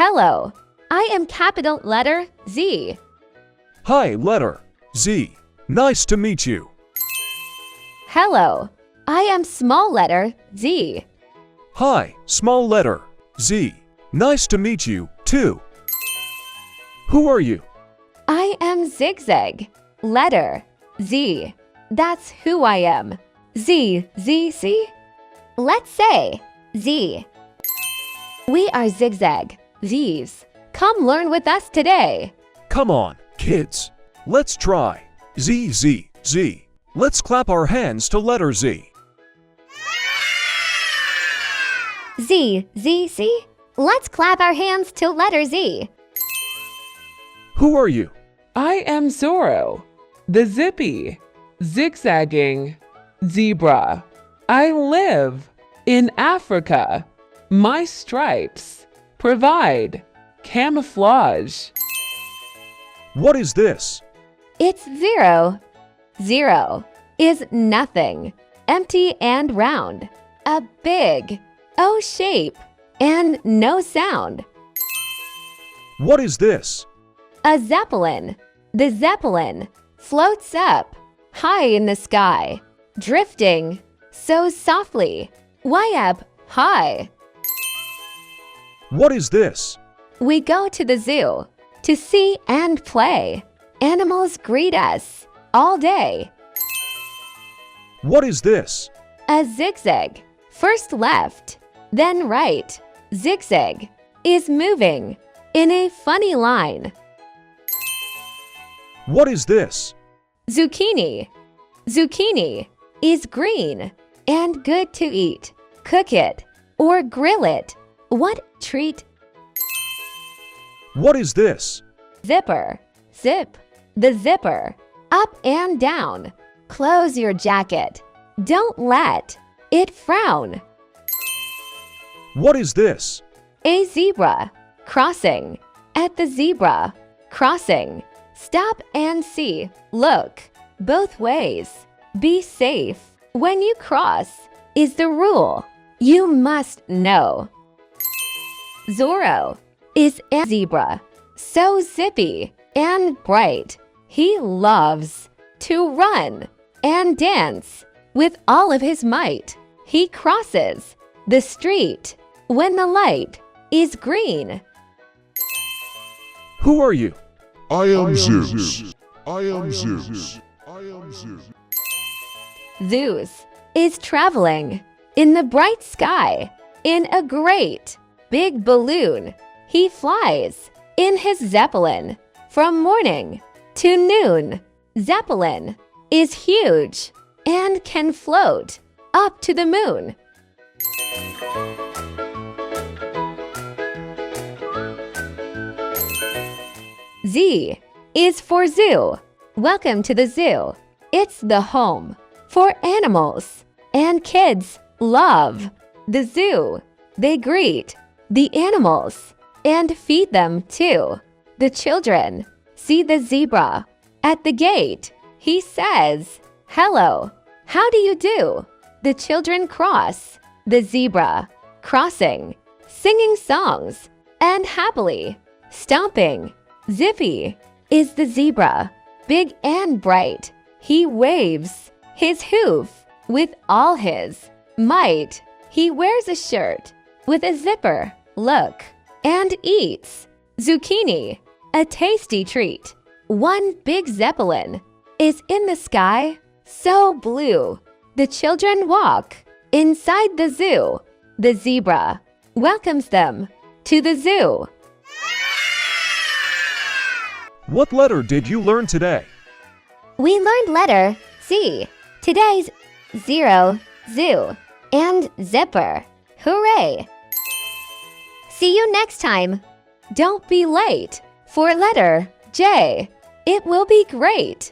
Hello, I am capital letter Z. Hi, letter Z. Nice to meet you. Hello, I am small letter Z. Hi, small letter Z. Nice to meet you, too. Who are you? I am zigzag, letter Z. That's who I am. Z, see? Let's say Z. We are zigzag, Z's. Come learn with us today. Come on, kids. Let's try. Z, Z, Z. Let's clap our hands to letter Z. Z, see? Let's clap our hands to letter Z. Who are you? I am Zorro, the zippy, zigzagging zebra. I live in Africa. My stripes provide camouflage. What is this? It's 0. 0 is nothing, empty and round. A big O shape and no sound. What is this? A zeppelin. The zeppelin floats up high in the sky, drifting so softly, way up high. What is this? We go to the zoo to see and play. Animals greet us all day. What is this? A zigzag, first left, then right. Zigzag is moving in a funny line. What is this? Zucchini. Zucchini is green and good to eat. Cook it or grill it. What treat? What is this? Zipper. Zip. The zipper. Up and down. Close your jacket. Don't let it frown. What is this? A zebra. Crossing. At the zebra crossing. Stop and see. Look both ways. Be safe. When you cross is the rule you must know. Zorro is a zebra, so zippy and bright. He loves to run and dance with all of his might. He crosses the street when the light is green. Who are you? I am Zeus. I am Zeus. I am Zeus. Zeus is traveling in the bright sky in a great big balloon. He flies in his zeppelin from morning to noon. Zeppelin is huge and can float up to the moon. Z is for zoo. Welcome to the zoo. It's the home for animals, and kids love the zoo. They greet the animals and feed them too. The children see the zebra at the gate. He says, "Hello, how do you do?" The children cross the zebra, crossing, singing songs, and happily stomping. Zippy is the zebra, big and bright. He waves his hoof with all his might. He wears a shirt with a zipper, look, and eats zucchini, a tasty treat. One big zeppelin is in the sky, so blue. The children walk inside the zoo. The zebra welcomes them to the zoo. What letter did you learn today? We learned letter Z. Today's 0, zoo, and zipper. Hooray! See you next time. Don't be late for letter J. It will be great.